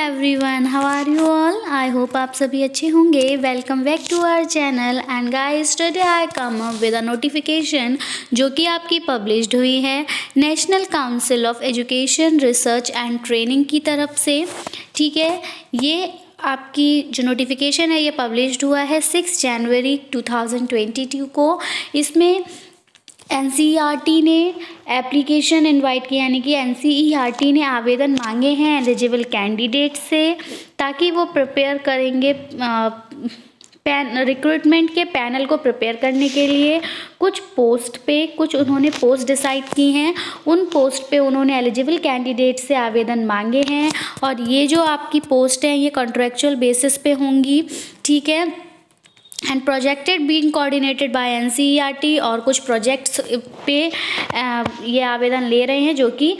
Everyone, how are you all? I hope आप सभी अच्छे होंगे। Welcome back to our channel and guys, today I come up with a notification जो कि आपकी पब्लिश्ड हुई है national council of education research and training की तरफ से। ठीक है, ये आपकी जो नोटिफिकेशन है ये पब्लिश्ड हुआ है 6 जनवरी 2022 को। इसमें एनसीईआरटी ने एप्लीकेशन इनवाइट किया, यानी कि एनसीईआरटी ने आवेदन मांगे हैं एलिजिबल कैंडिडेट से, ताकि वो प्रिपेयर करेंगे रिक्रूटमेंट के पैनल को प्रिपेयर करने के लिए। कुछ पोस्ट पे कुछ उन्होंने पोस्ट डिसाइड की हैं, उन पोस्ट पे उन्होंने एलिजिबल कैंडिडेट से आवेदन मांगे हैं। और ये जो आपकी पोस्ट हैं ये कॉन्ट्रेक्चुअल बेसिस पे होंगी। ठीक है, and projected being coordinated by NCERT. और कुछ प्रोजेक्ट्स पे ये आवेदन ले रहे हैं जो कि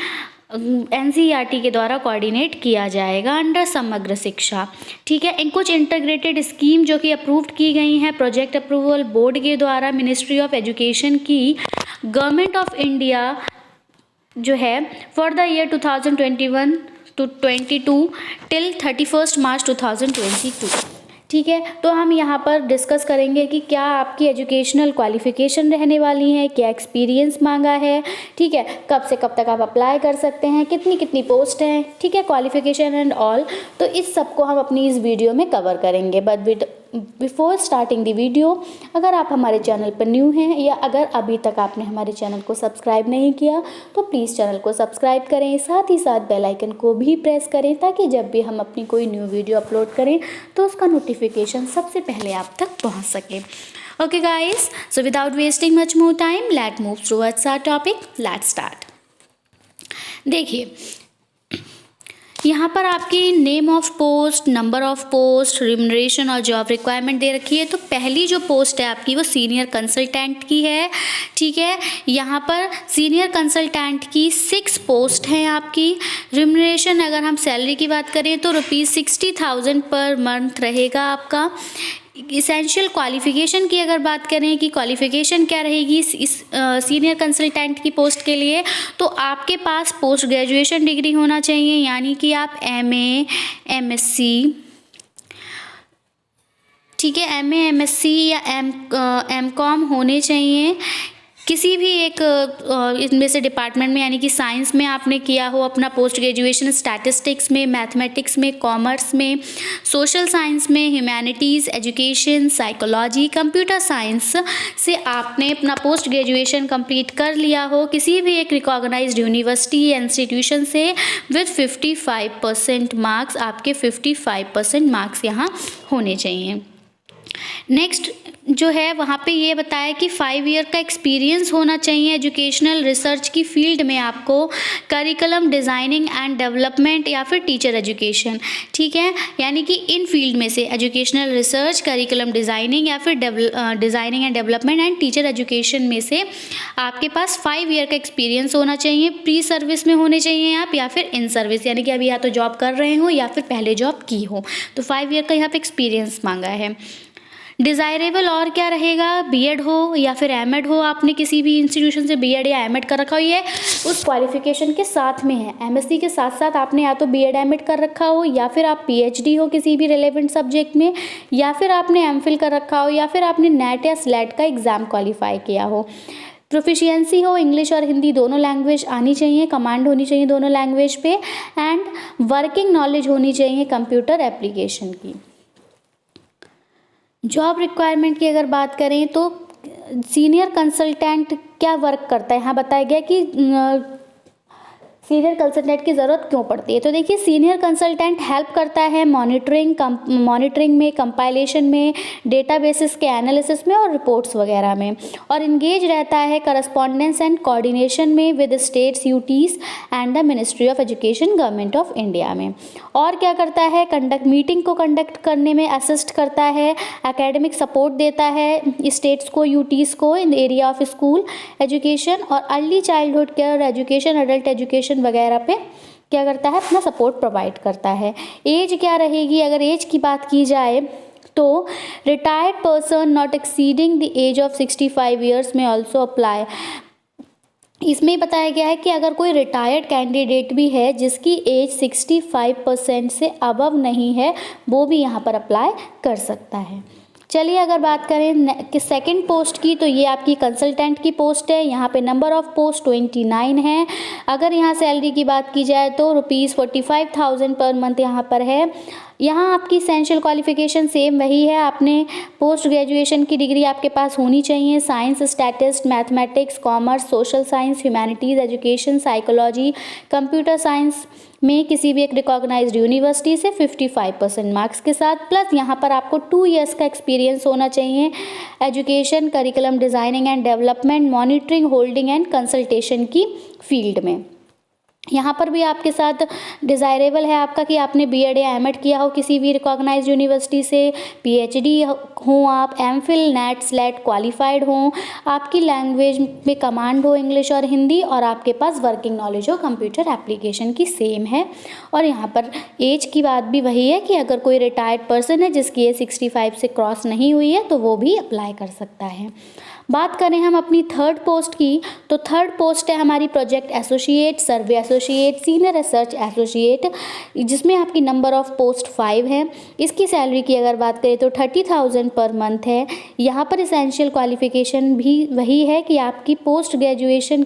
एनसीईआरटी के द्वारा कोऑर्डिनेट किया जाएगा अंडर समग्र शिक्षा। ठीक है, इन कुछ इंटीग्रेटेड स्कीम जो कि अप्रूव्ड की गई हैं प्रोजेक्ट अप्रूवल बोर्ड के द्वारा मिनिस्ट्री ऑफ एजुकेशन की, गवर्नमेंट ऑफ इंडिया जो है for the year 2021 to 22 till 31 मार्च 2022। ठीक है, तो हम यहाँ पर डिस्कस करेंगे कि क्या आपकी एजुकेशनल क्वालिफ़िकेशन रहने वाली है, क्या एक्सपीरियंस मांगा है। ठीक है, कब से कब तक आप अप्लाई कर सकते हैं, कितनी कितनी पोस्ट हैं। ठीक है, क्वालिफ़िकेशन एंड ऑल, तो इस सब को हम अपनी इस वीडियो में कवर करेंगे। But before starting the video, अगर आप हमारे चैनल पर न्यू हैं या अगर अभी तक आपने हमारे चैनल को सब्सक्राइब नहीं किया तो प्लीज़ चैनल को सब्सक्राइब करें, साथ ही साथ बेल आइकन को भी प्रेस करें, ताकि जब भी हम अपनी कोई न्यू वीडियो अपलोड करें तो उसका नोटिफिकेशन सबसे पहले आप तक पहुंच सके। Okay guys, so without wasting much more time, let move towards our topic. Let's start. देखिए, यहाँ पर आपकी name of post, number of post, remuneration और जॉब रिक्वायरमेंट दे रखी है। तो पहली जो पोस्ट है आपकी वो सीनियर कंसल्टेंट की है। ठीक है, यहाँ पर सीनियर कंसल्टेंट की 6 पोस्ट हैं आपकी। रिम्यूनरेशन अगर हम सैलरी की बात करें तो ₹60,000 पर मंथ रहेगा आपका। इसेंशियल क्वालिफ़िकेशन की अगर बात करें कि क्वालिफ़िकेशन क्या रहेगी इस सीनियर कंसल्टेंट की पोस्ट के लिए, तो आपके पास पोस्ट ग्रेजुएशन डिग्री होना चाहिए, यानी कि आप एमए, एमएससी, ठीक है, एमए, एमएससी या एमकॉम होने चाहिए किसी भी एक इनमें से डिपार्टमेंट में, यानी कि साइंस में आपने किया हो अपना पोस्ट ग्रेजुएशन, स्टैटिस्टिक्स में, मैथमेटिक्स में, कॉमर्स में, सोशल साइंस में, humanities, education, psychology, computer science से आपने अपना पोस्ट ग्रेजुएशन कंप्लीट कर लिया हो किसी भी एक रिकॉग्नाइज्ड यूनिवर्सिटी या इंस्टीट्यूशन से विद 55% मार्क्स। आपके 55% मार्क्स यहाँ होने चाहिए। नेक्स्ट जो है वहाँ पे ये बताया कि 5 ईयर का एक्सपीरियंस होना चाहिए एजुकेशनल रिसर्च की फील्ड में आपको, करिकुलम डिज़ाइनिंग एंड डेवलपमेंट या फिर टीचर एजुकेशन। ठीक है, यानी कि इन फील्ड में से एजुकेशनल रिसर्च, करिकुलम डिज़ाइनिंग या फिर designing and development and teacher education में से आपके पास 5 ईयर का एक्सपीरियंस होना चाहिए। प्री सर्विस में होने चाहिए आप या फिर इन सर्विस, यानी कि अभी या तो जॉब कर रहे हो या फिर पहले जॉब की हो। तो 5 ईयर का यहाँ पे एक्सपीरियंस मांगा है। डिज़ायरेबल और क्या रहेगा, बीएड हो या फिर एमएड हो, आपने किसी भी इंस्टीट्यूशन से बीएड या एमएड कर रखा हो, ये उस क्वालिफिकेशन के साथ में है। एमएससी के साथ साथ आपने या तो बीएड एमएड कर रखा हो, या फिर आप पीएचडी हो किसी भी रिलेवेंट सब्जेक्ट में, या फिर आपने एमफिल कर रखा हो, या फिर आपने नेट या स्लेट का एग्ज़ाम क्वालिफाई किया हो। प्रोफिशिएंसी हो, इंग्लिश और हिंदी दोनों लैंग्वेज आनी चाहिए, कमांड होनी चाहिए दोनों लैंग्वेज पे, एंड वर्किंग नॉलेज होनी चाहिए कंप्यूटर एप्लीकेशन की। जॉब रिक्वायरमेंट की अगर बात करें तो सीनियर कंसल्टेंट क्या वर्क करता है, यहाँ बताया गया कि सीनियर कंसल्टेंट की ज़रूरत क्यों पड़ती है। तो देखिए, सीनियर कंसल्टेंट हेल्प करता है मॉनिटरिंग में, कंपाइलेशन में, डेटाबेसेस के एनालिसिस में और रिपोर्ट्स वगैरह में, और इंगेज रहता है करस्पॉन्डेंस एंड कोऑर्डिनेशन में with states, UTs and the ministry of education, government of India में। और क्या करता है, मीटिंग को कंडक्ट करने में असिस्ट करता है, एकेडमिक सपोर्ट देता है स्टेट्स को, यूटीज़ को in the area of school education और early childhood care education, adult education वगैरह पे क्या करता है, अपना सपोर्ट प्रोवाइड करता है। एज क्या रहेगी, अगर एज की बात की जाए तो retired person not exceeding the age of 65 years में ऑल्सो अप्लाई। इसमें बताया गया है कि अगर कोई रिटायर्ड कैंडिडेट भी है जिसकी एज 65% से अबव नहीं है, वो भी यहाँ पर अप्लाई कर सकता है। चलिए अगर बात करें कि सेकंड पोस्ट की, तो ये आपकी कंसल्टेंट की पोस्ट है। यहाँ पे नंबर ऑफ़ पोस्ट 29 है। अगर यहाँ सैलरी की बात की जाए तो ₹45,000 पर मंथ यहाँ पर है। यहाँ आपकी एसेंशियल क्वालिफिकेशन सेम वही है, आपने पोस्ट ग्रेजुएशन की डिग्री आपके पास होनी चाहिए। Science, statist, mathematics, commerce, social science, humanities, education, psychology, computer science में किसी भी एक रिकॉग्नाइज्ड यूनिवर्सिटी से 55% मार्क्स के साथ, प्लस यहाँ पर आपको 2 इयर्स का एक्सपीरियंस होना चाहिए education, curriculum designing and development, monitoring, holding and consultation की फील्ड में। यहाँ पर भी आपके साथ डिज़ायरेबल है आपका कि आपने बीएड या एमएड किया हो किसी भी रिकॉग्नाइज्ड यूनिवर्सिटी से, पीएचडी हो आप, एमफिल, नेट, स्लेट क्वालिफाइड हो, आपकी लैंग्वेज में कमांड हो इंग्लिश और हिंदी, और आपके पास वर्किंग नॉलेज हो कंप्यूटर एप्लीकेशन की, सेम है। और यहाँ पर एज की बात भी वही है कि अगर कोई रिटायर्ड पर्सन है जिसकी एज 65 से क्रॉस नहीं हुई है तो वो भी अप्लाई कर सकता है। बात करें हम अपनी थर्ड पोस्ट की, तो थर्ड पोस्ट है हमारी प्रोजेक्ट एसोसिएट, सर्वे एसोसिएट, सीनियर रिसर्च एसोसिएट, जिसमें आपकी नंबर ऑफ़ पोस्ट 5 है। इसकी सैलरी की अगर बात करें तो 30,000 पर मंथ है। यहाँ पर एसेंशियल क्वालिफिकेशन भी वही है कि आपकी पोस्ट ग्रेजुएशन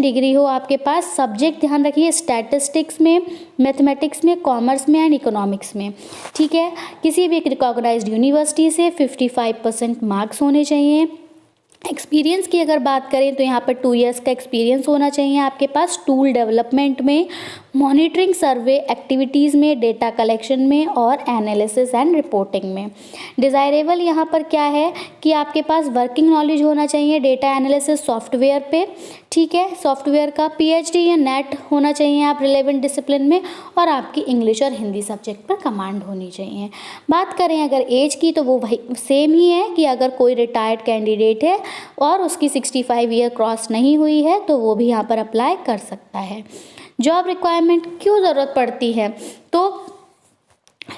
डिग्री हो आपके पास। सब्जेक्ट ध्यान रखिए स्टैटिस्टिक्स में, मैथमेटिक्स में, कॉमर्स में एंड इकोनॉमिक्स में, ठीक है। किसी भी एक रिकॉग्नाइज्ड यूनिवर्सिटी से 55% मार्क्स होने चाहिए। एक्सपीरियंस की अगर बात करें तो यहाँ पर 2 इयर्स का एक्सपीरियंस होना चाहिए आपके पास टूल डेवलपमेंट में, मॉनिटरिंग सर्वे एक्टिविटीज़ में, डेटा कलेक्शन में और एनालिसिस एंड रिपोर्टिंग में। डिज़ायरेबल यहाँ पर क्या है कि आपके पास वर्किंग नॉलेज होना चाहिए डेटा एनालिसिस सॉफ्टवेयर पे, ठीक है, सॉफ्टवेयर का पीएचडी या नेट होना चाहिए आप रिलेवेंट डिसिप्लिन में, और आपकी इंग्लिश और हिंदी सब्जेक्ट पर कमांड होनी चाहिए। बात करें अगर एज की तो वो वही सेम ही है कि अगर कोई रिटायर्ड कैंडिडेट है और उसकी 65 ईयर क्रॉस नहीं हुई है तो वो भी यहाँ पर अप्लाई कर सकता है। जॉब रिक्वायरमेंट क्यों ज़रूरत पड़ती है, तो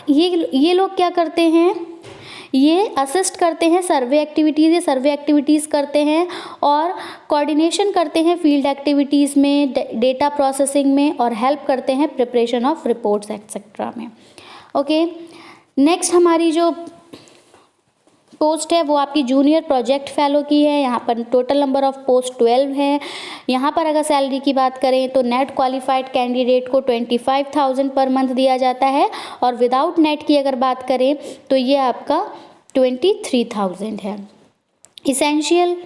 ये लोग क्या करते हैं, ये असिस्ट करते हैं सर्वे एक्टिविटीज़, ये सर्वे एक्टिविटीज़ करते हैं और कोऑर्डिनेशन करते हैं फील्ड एक्टिविटीज़ में, डेटा प्रोसेसिंग में, और हेल्प करते हैं प्रिपरेशन ऑफ रिपोर्ट्स एक्सेट्रा में। ओके, नेक्स्ट हमारी जो पोस्ट है वो आपकी जूनियर प्रोजेक्ट फेलो की है। यहाँ पर टोटल नंबर ऑफ़ पोस्ट 12 है। यहाँ पर अगर सैलरी की बात करें तो नेट क्वालिफाइड कैंडिडेट को 25,000 पर मंथ दिया जाता है, और विदाउट नेट की अगर बात करें तो ये आपका 23,000 है। इसेंशियल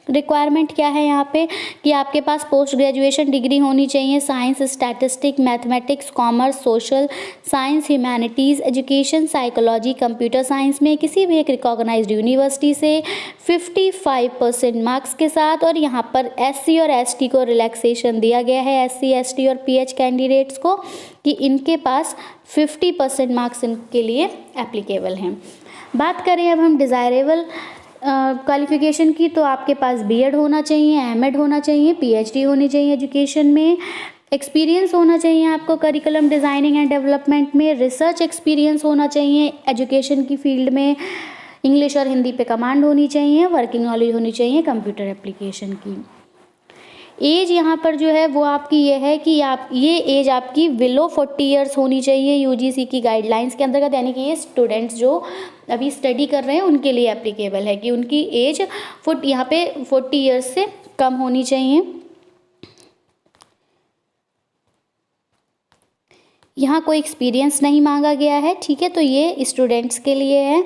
रिक्वायरमेंट क्या है यहाँ पे कि आपके पास पोस्ट ग्रेजुएशन डिग्री होनी चाहिए science, statistic, mathematics, commerce, social science, humanities, education, psychology, computer science में किसी भी एक रिकॉग्नाइज्ड यूनिवर्सिटी से 55% मार्क्स के साथ। और यहाँ पर एससी और एसटी को रिलैक्सेशन दिया गया है, एससी, एसटी और पीएच कैंडिडेट्स को, कि इनके पास 50% मार्क्स इनके लिए एप्लीकेबल हैं। बात करें अब हम डिज़ायरेबल क्वालिफिकेशन की, तो आपके पास बीएड होना चाहिए, एमएड होना चाहिए, पीएचडी होनी चाहिए एजुकेशन में, एक्सपीरियंस होना चाहिए आपको करिकुलम डिज़ाइनिंग एंड डेवलपमेंट में, रिसर्च एक्सपीरियंस होना चाहिए एजुकेशन की फील्ड में, इंग्लिश और हिंदी पे कमांड होनी चाहिए, वर्किंग नॉलेज होनी चाहिए कंप्यूटर एप्लीकेशन की। एज यहाँ पर जो है वो आपकी ये है कि आप ये एज आपकी बिलो 40 इयर्स होनी चाहिए यूजीसी की गाइडलाइंस के अंतर्गत, यानी कि ये स्टूडेंट्स जो अभी स्टडी कर रहे हैं उनके लिए एप्लीकेबल है कि उनकी एज यहाँ पे 40 इयर्स से कम होनी चाहिए। यहाँ कोई एक्सपीरियंस नहीं मांगा गया है, ठीक है, तो ये स्टूडेंट्स के लिए है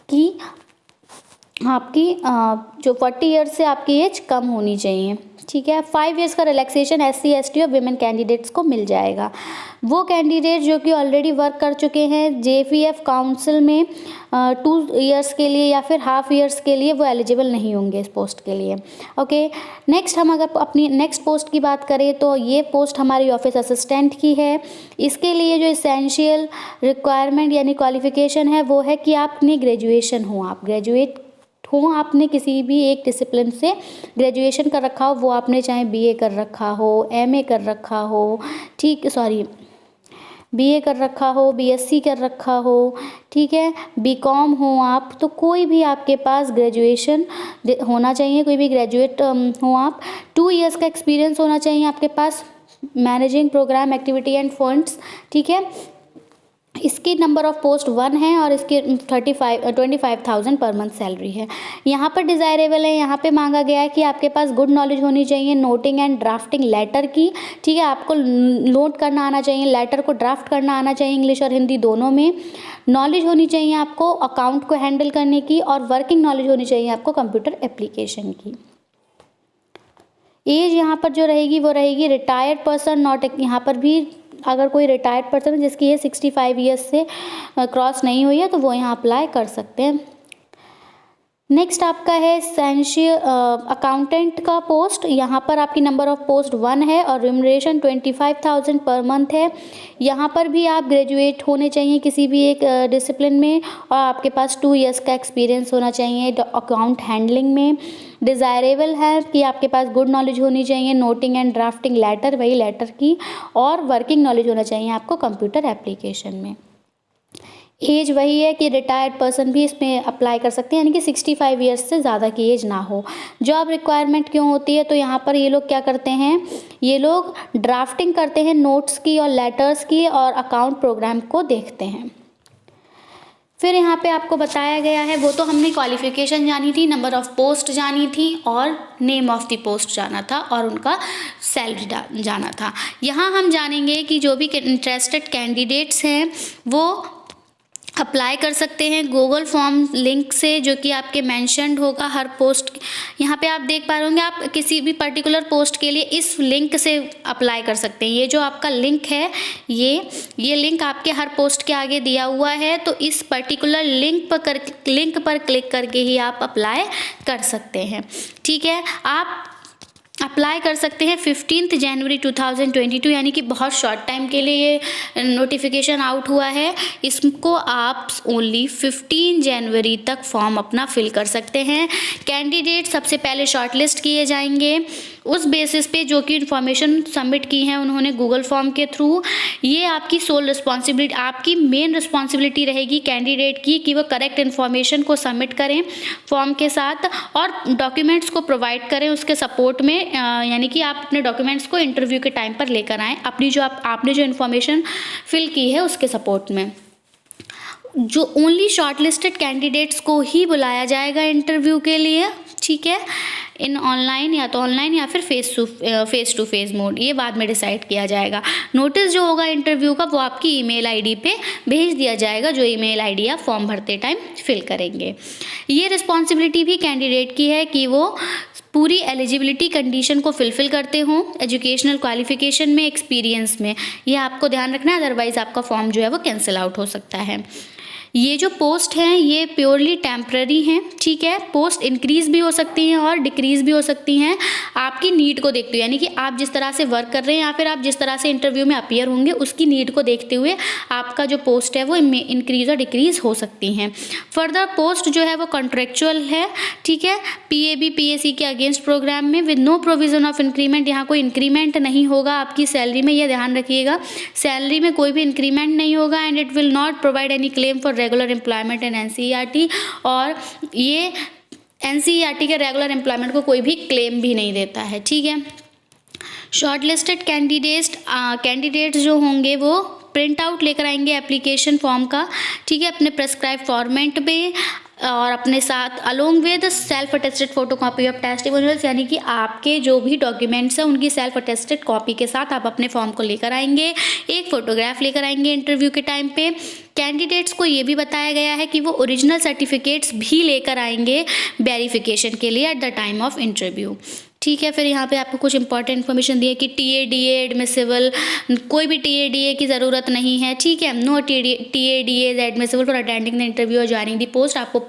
कि आपकी जो 40 इयर्स से आपकी एज कम होनी चाहिए, ठीक है। 5 इयर्स का रिलैक्सेशन एससी, एसटी और विमेन कैंडिडेट्स को मिल जाएगा। वो कैंडिडेट जो कि ऑलरेडी वर्क कर चुके हैं जेपीएफ काउंसिल में 2 इयर्स के लिए या फिर हाफ इयर्स के लिए, वो एलिजिबल नहीं होंगे इस पोस्ट के लिए। ओके, नेक्स्ट हम अगर अपनी नेक्स्ट पोस्ट की बात करें तो ये पोस्ट हमारी ऑफिस असिस्टेंट की है। इसके लिए जो इसेंशियल रिक्वायरमेंट यानी क्वालिफिकेशन है वो है कि आपने ग्रेजुएशन हो, आप ग्रेजुएट हो, आपने किसी भी एक डिसिप्लिन से ग्रेजुएशन कर रखा हो, वो आपने चाहे बीए कर रखा हो, एमए कर रखा हो, बीए कर रखा हो, बीएससी कर रखा हो, ठीक है, बीकॉम हो आप, तो कोई भी आपके पास ग्रेजुएशन होना चाहिए, कोई भी ग्रेजुएट हो आप, 2 इयर्स का एक्सपीरियंस होना चाहिए आपके पास managing programme activity and funds, ठीक है। इसकी नंबर ऑफ पोस्ट 1 है और इसकी 25,000 पर मंथ सैलरी है। यहाँ पर डिज़ायरेबल है, यहाँ पे मांगा गया है कि आपके पास गुड नॉलेज होनी चाहिए नोटिंग एंड ड्राफ्टिंग लेटर की, ठीक है। आपको नोट करना आना चाहिए, लेटर को ड्राफ्ट करना आना चाहिए, इंग्लिश और हिंदी दोनों में। नॉलेज होनी चाहिए आपको अकाउंट को हैंडल करने की, और वर्किंग नॉलेज होनी चाहिए आपको कंप्यूटर एप्लीकेशन की। एज यहाँ पर जो रहेगी वो रहेगी रिटायर्ड पर्सन, नॉट, यहाँ पर भी अगर कोई रिटायर्ड पर्सन है जिसकी एज 65 ईयर्स से क्रॉस नहीं हुई है तो वो यहाँ अप्लाई कर सकते हैं। नेक्स्ट आपका है एसेंशियल अकाउंटेंट का पोस्ट। यहाँ पर आपकी नंबर ऑफ पोस्ट 1 है और रिम्यूनरेशन 25,000 पर मंथ है। यहाँ पर भी आप ग्रेजुएट होने चाहिए किसी भी एक डिसिप्लिन में, और आपके पास 2 इयर्स का एक्सपीरियंस होना चाहिए अकाउंट हैंडलिंग में। डिज़ायरेबल है कि आपके पास गुड नॉलेज होनी चाहिए नोटिंग एंड ड्राफ्टिंग लेटर, वही लेटर की, और वर्किंग नॉलेज होना चाहिए आपको कंप्यूटर एप्लीकेशन में। एज वही है कि रिटायर्ड पर्सन भी इसमें अप्लाई कर सकते हैं, यानी कि 65 ईयर्स से ज़्यादा की एज ना हो। जॉब रिक्वायरमेंट क्यों होती है, तो यहाँ पर ये लोग क्या करते हैं, ये लोग ड्राफ्टिंग करते हैं नोट्स की और लेटर्स की, और अकाउंट प्रोग्राम को देखते हैं। फिर यहाँ पे आपको बताया गया है, वो तो हमने क्वालिफिकेशन जानी थी, नंबर ऑफ़ पोस्ट जानी थी, और नेम ऑफ़ द पोस्ट जाना था, और उनका सैलरी जाना था। यहाँ हम जानेंगे कि जो भी इंटरेस्टेड कैंडिडेट्स हैं वो अप्लाई कर सकते हैं गूगल फॉर्म लिंक से, जो कि आपके मेंशन्ड होगा हर पोस्ट। यहाँ पे आप देख पा रहे होंगे, आप किसी भी पर्टिकुलर पोस्ट के लिए इस लिंक से अप्लाई कर सकते हैं। ये जो आपका लिंक है, ये लिंक आपके हर पोस्ट के आगे दिया हुआ है, तो इस पर्टिकुलर लिंक पर क्लिक करके ही आप अप्लाई कर सकते हैं, ठीक है। आप अप्लाई कर सकते हैं 15 जनवरी 2022, यानी कि बहुत शॉर्ट टाइम के लिए ये नोटिफिकेशन आउट हुआ है। इसको आप ओनली 15 जनवरी तक फॉर्म अपना फिल कर सकते हैं। कैंडिडेट सबसे पहले शॉर्टलिस्ट किए जाएंगे उस बेसिस पे जो कि इन्फॉर्मेशन सबमिट की है उन्होंने गूगल फॉर्म के थ्रू। ये आपकी सोल रिस्पॉन्सिबिलिटी, आपकी मेन रिस्पॉन्सिबिलिटी रहेगी कैंडिडेट की कि वो करेक्ट इन्फॉर्मेशन को सबमिट करें फॉर्म के साथ, और डॉक्यूमेंट्स को प्रोवाइड करें उसके सपोर्ट में, यानी कि आप अपने डॉक्यूमेंट्स को इंटरव्यू के टाइम पर लेकर आएँ अपनी जो आपने जो इन्फॉर्मेशन फिल की है उसके सपोर्ट में। जो ओनली शॉर्टलिस्टेड कैंडिडेट्स को ही बुलाया जाएगा इंटरव्यू के लिए, ठीक है, इन ऑनलाइन या तो ऑनलाइन या फिर फेस टू फेस मोड, ये बाद में डिसाइड किया जाएगा। नोटिस जो होगा इंटरव्यू का वो आपकी ईमेल आईडी पे भेज दिया जाएगा, जो ईमेल आईडी आप फॉर्म भरते टाइम फिल करेंगे। ये रिस्पॉन्सिबिलिटी भी कैंडिडेट की है कि वो पूरी एलिजिबिलिटी कंडीशन को फिलफिल करते हों, एजुकेशनल क्वालिफिकेशन में, एक्सपीरियंस में, ये आपको ध्यान रखना है, अदरवाइज़ आपका फॉर्म जो है वो कैंसिल आउट हो सकता है। ये जो पोस्ट हैं ये प्योरली टेम्पररी हैं, ठीक है। पोस्ट इंक्रीज़ भी हो सकती हैं और डिक्रीज़ भी हो सकती हैं आपकी नीड को देखते हुए, यानी कि आप जिस तरह से वर्क कर रहे हैं या फिर आप जिस तरह से इंटरव्यू में अपीयर होंगे उसकी नीड को देखते हुए आपका जो पोस्ट है वो इंक्रीज़ और डिक्रीज़ हो सकती हैं। फर्दर पोस्ट जो है वो कॉन्ट्रेक्चुअल है, ठीक है, PAB PAC के अगेंस्ट प्रोग्राम में with no provision of increment. यहाँ कोई इंक्रीमेंट नहीं होगा आपकी सैलरी में, यह ध्यान रखिएगा, सैलरी में कोई भी इंक्रीमेंट नहीं होगा। And it will not provide any claim for regular employment in NCERT, और ये NCERT के रेगुलर एम्प्लॉयमेंट को कोई भी क्लेम भी नहीं देता है, ठीक है। शॉर्टलिस्टेड कैंडिडेट्स जो होंगे वो प्रिंट आउट लेकर आएंगे एप्लीकेशन फॉर्म का, ठीक है, अपने प्रेस्क्राइब फॉर्मेट में, और अपने साथ along with self attested photocopy of testimonials, यानी कि आपके जो भी डॉक्यूमेंट्स हैं उनकी सेल्फ अटेस्टेड कॉपी के साथ आप अपने फॉर्म को लेकर आएंगे। एक फ़ोटोग्राफ लेकर आएंगे इंटरव्यू के टाइम पे। कैंडिडेट्स को ये भी बताया गया है कि वो ओरिजिनल सर्टिफिकेट्स भी लेकर आएंगे वेरिफिकेशन के लिए at the time of interview, ठीक है। फिर यहाँ पे आपको कुछ इंपॉर्टेंट इन्फॉर्मेशन दी है कि TADA एडमिसिबल, कोई भी TADA की ज़रूरत नहीं है, ठीक है। No TADA is admissible for attending the interview और ज्वाइनिंग द पोस्ट। आपको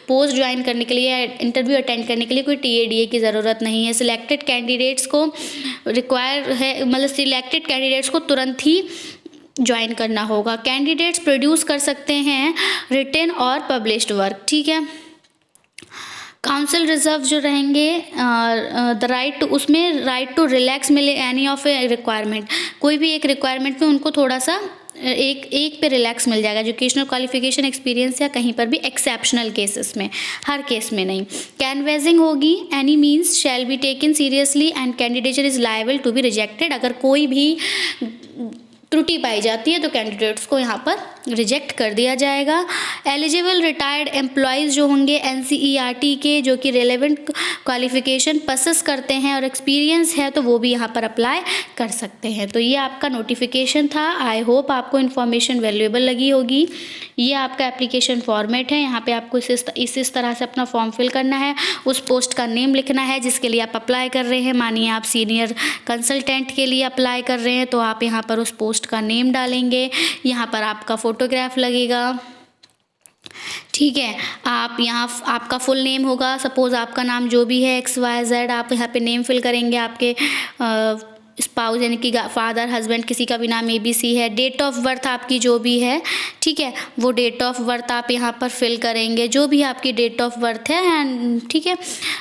पोस्ट ज्वाइन करने के लिए, इंटरव्यू अटेंड करने के लिए कोई TADA की ज़रूरत नहीं है। सिलेक्टेड कैंडिडेट्स को रिक्वायर है, मतलब सिलेक्टेड कैंडिडेट्स को तुरंत ही ज्वाइन करना होगा। कैंडिडेट्स प्रोड्यूस कर सकते हैं रिटन और पब्लिश्ड वर्क, ठीक है। काउंसिल रिजर्व जो रहेंगे द राइट, उसमें राइट टू रिलैक्स मिले एनी ऑफ ए रिक्वायरमेंट, कोई भी एक रिक्वायरमेंट में उनको थोड़ा सा एक पे रिलैक्स मिल जाएगा, एजुकेशनल क्वालिफिकेशन, एक्सपीरियंस या कहीं पर भी एक्सेप्शनल केसेस में, हर केस में नहीं। कैनवेसिंग होगी, any means shall be taken seriously and candidature is liable to be rejected. अगर कोई भी त्रुटि पाई जाती है तो कैंडिडेट्स को यहाँ पर रिजेक्ट कर दिया जाएगा। एलिजिबल रिटायर्ड एम्प्लॉयज़ जो होंगे NCERT के, जो कि रेलेवेंट क्वालिफिकेशन पसेस करते हैं और एक्सपीरियंस है, तो वो भी यहाँ पर अप्लाई कर सकते हैं। तो ये आपका नोटिफिकेशन था। आई होप आपको इन्फॉर्मेशन वैल्यूएबल लगी होगी। ये आपका एप्लीकेशन फॉर्मेट है। यहाँ पे आपको इस तरह से अपना फॉर्म फिल करना है, उस पोस्ट का नेम लिखना है जिसके लिए आप अप्लाई कर रहे हैं। मानिए आप सीनियर कंसल्टेंट के लिए अप्लाई कर रहे हैं, तो आप यहाँ पर उस पोस्ट का नेम डालेंगे। यहाँ पर आपका फोटोग्राफ लगेगा, ठीक है। आप यहाँ आपका फुल नेम होगा, सपोज़ आपका नाम जो भी है XYZ, आप यहाँ पे नेम फिल करेंगे। आपके स्पाउस यानी कि फादर, हस्बैंड, किसी का भी नाम ABC है। डेट ऑफ बर्थ आपकी जो भी है, ठीक है, वो डेट ऑफ बर्थ आप यहाँ पर फिल करेंगे, जो भी आपकी डेट ऑफ बर्थ है, एंड ठीक है।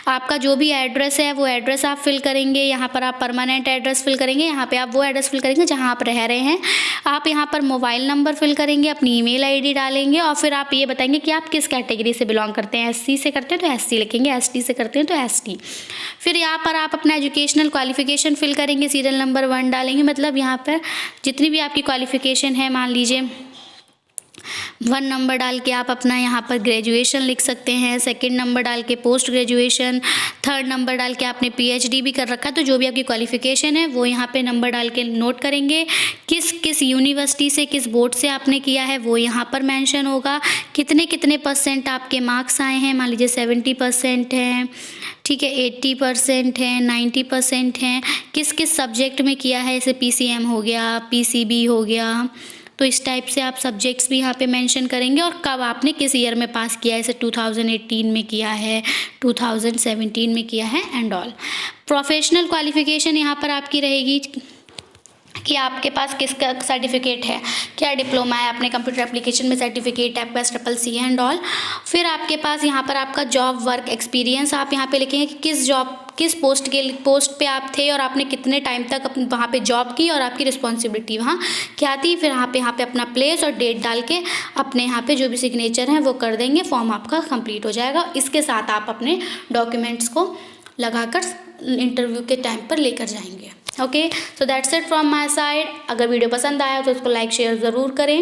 आपका जो भी एड्रेस है वो एड्रेस आप फिल करेंगे। यहाँ पर आप परमानेंट एड्रेस फिल करेंगे, यहाँ पे आप वो एड्रेस फिल करेंगे जहाँ आप रह रहे हैं। आप यहाँ पर मोबाइल नंबर फिल करेंगे, अपनी ईमेल ID डालेंगे, और फिर आप ये बताएंगे कि आप किस कैटेगरी से बिलोंग करते हैं। SC से करते हैं तो SC लिखेंगे, ST से करते हैं तो ST। फिर यहाँ पर आप अपना एजुकेशनल क्वालिफिकेशन फिल करेंगे, सीरियल नंबर 1 डालेंगे। मतलब यहाँ पर जितनी भी आपकी क्वालिफिकेशन है, मान लीजिए 1 नंबर डाल के आप अपना यहाँ पर ग्रेजुएशन लिख सकते हैं, 2nd नंबर डाल के पोस्ट ग्रेजुएशन, 3rd नंबर डाल के आपने PhD भी कर रखा है। तो जो भी आपकी क्वालिफिकेशन है वो यहाँ पे नंबर डाल के नोट करेंगे। किस यूनिवर्सिटी से, किस बोर्ड से आपने किया है वो यहाँ पर मेंशन होगा। कितने % आपके मार्क्स आए हैं, मान लीजिए 70% हैं, ठीक है, 80% हैं, 90% हैं। किस सब्जेक्ट में किया है, जैसे PCM हो गया, PCB हो गया, तो इस टाइप से आप सब्जेक्ट्स भी यहाँ पे मेंशन करेंगे। और कब आपने किस ईयर में पास किया है, जैसे 2018 में किया है, 2017 में किया है, एंड ऑल। प्रोफेशनल क्वालिफिकेशन यहाँ पर आपकी रहेगी कि आपके पास किसका सर्टिफिकेट है, क्या डिप्लोमा है, अपने कंप्यूटर एप्लीकेशन में सर्टिफिकेट है, आपके पास CCC एंड ऑल। फिर आपके पास यहाँ पर आपका जॉब वर्क एक्सपीरियंस आप यहाँ पे लिखेंगे कि किस पोस्ट पे आप थे और आपने कितने टाइम तक वहाँ पे जॉब की और आपकी रिस्पॉन्सिबिलिटी वहाँ क्या थी। फिर यहाँ पे अपना प्लेस और डेट डाल के अपने यहाँ पे जो भी सिग्नेचर हैं वो कर देंगे, फॉर्म आपका कंप्लीट हो जाएगा। इसके साथ आप अपने डॉक्यूमेंट्स को लगाकर इंटरव्यू के टाइम पर लेकर जाएंगे। Okay, so that's it from my side. अगर वीडियो पसंद आया तो इसको लाइक शेयर ज़रूर करें।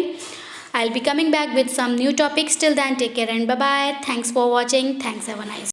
I will be coming back with some new topics. Till then take care and bye bye. Thanks for watching. Thanks, have a nice